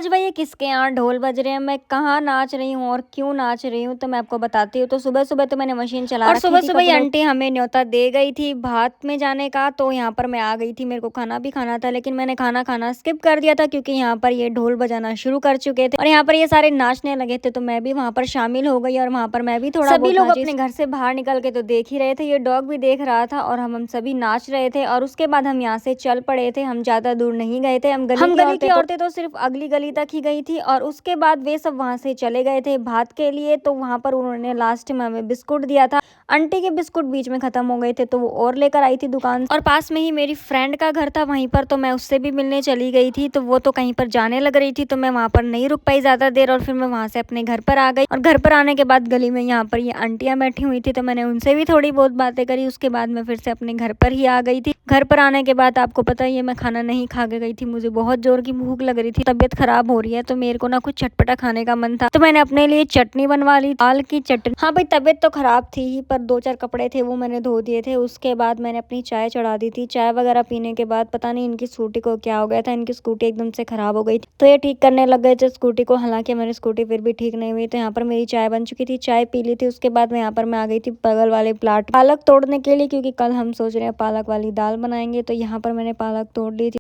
आज भाई ये किसके यहाँ ढोल बज रहे हैं, मैं कहाँ नाच रही हूँ और क्यों नाच रही हूँ तो मैं आपको बताती हूँ। तो सुबह सुबह तो मैंने मशीन चला और रखी सुबह थी सुबह ये कपड़ों। आंटी हमें न्योता दे गई थी भात में जाने का, तो यहाँ पर मैं आ गई थी। मेरे को खाना भी खाना था, लेकिन मैंने खाना खाना स्किप कर दिया था क्योंकि यहाँ पर ये ढोल बजाना शुरू कर चुके थे और यहाँ पर ये सारे नाचने लगे थे। तो मैं भी वहाँ पर शामिल हो गई और वहाँ पर मैं भी थोड़ा सभी बहुत लोग नाची। अपने घर से बाहर निकल के तो देख ही रहे थे, ये डॉग भी देख रहा था और हम सभी नाच रहे थे। और उसके बाद हम यहाँ से चल पड़े थे, हम ज्यादा दूर नहीं गए थे। हम गली की औरतें तो सिर्फ अगली गली तक ही गई थी और उसके बाद वे सब वहां से चले गए थे भात के लिए। तो वहां पर उन्होंने लास्ट में हमें बिस्कुट दिया था। आंटी के बिस्कुट बीच में खत्म हो गए थे तो वो और लेकर आई थी दुकान से। और पास में ही मेरी फ्रेंड का घर था वहीं पर, तो मैं उससे भी मिलने चली गई थी। तो वो तो कहीं पर जाने लग रही थी, तो मैं वहां पर नहीं रुक पाई ज्यादा देर और फिर मैं वहां से अपने घर पर आ गई। और घर पर आने के बाद गली में यहाँ पर ये आंटियां बैठी हुई थी, तो मैंने उनसे भी थोड़ी बहुत बातें करी। उसके बाद मैं फिर से अपने घर पर ही आ गई थी। घर पर आने के बाद आपको पता ही है मैं खाना नहीं खा के गई थी, मुझे बहुत जोर की भूख लग रही थी, तबीयत खराब हो रही है, तो मेरे को ना कुछ चटपटा खाने का मन था। तो मैंने अपने लिए चटनी बनवा ली, दाल की चटनी। हाँ भाई, तबीयत तो खराब थी ही, पर दो चार कपड़े थे वो मैंने धो दिए थे। उसके बाद मैंने अपनी चाय चढ़ा दी थी। चाय वगैरह पीने के बाद पता नहीं इनकी स्कूटी को क्या हो गया था, इनकी स्कूटी एकदम से खराब हो गई थी, तो ये ठीक करने लग गए थे स्कूटी को। हालांकि मेरी स्कूटी फिर भी ठीक नहीं हुई। तो यहाँ पर मेरी चाय बन चुकी थी, चाय पी ली थी। उसके बाद मैं यहाँ पर मैं आ गई थी बगल वाले प्लाट पालक तोड़ने के लिए, क्योंकि कल हम सोच रहे हैं पालक वाली दाल बनाएंगे। तो यहाँ पर मैंने पालक तोड़ ली थी।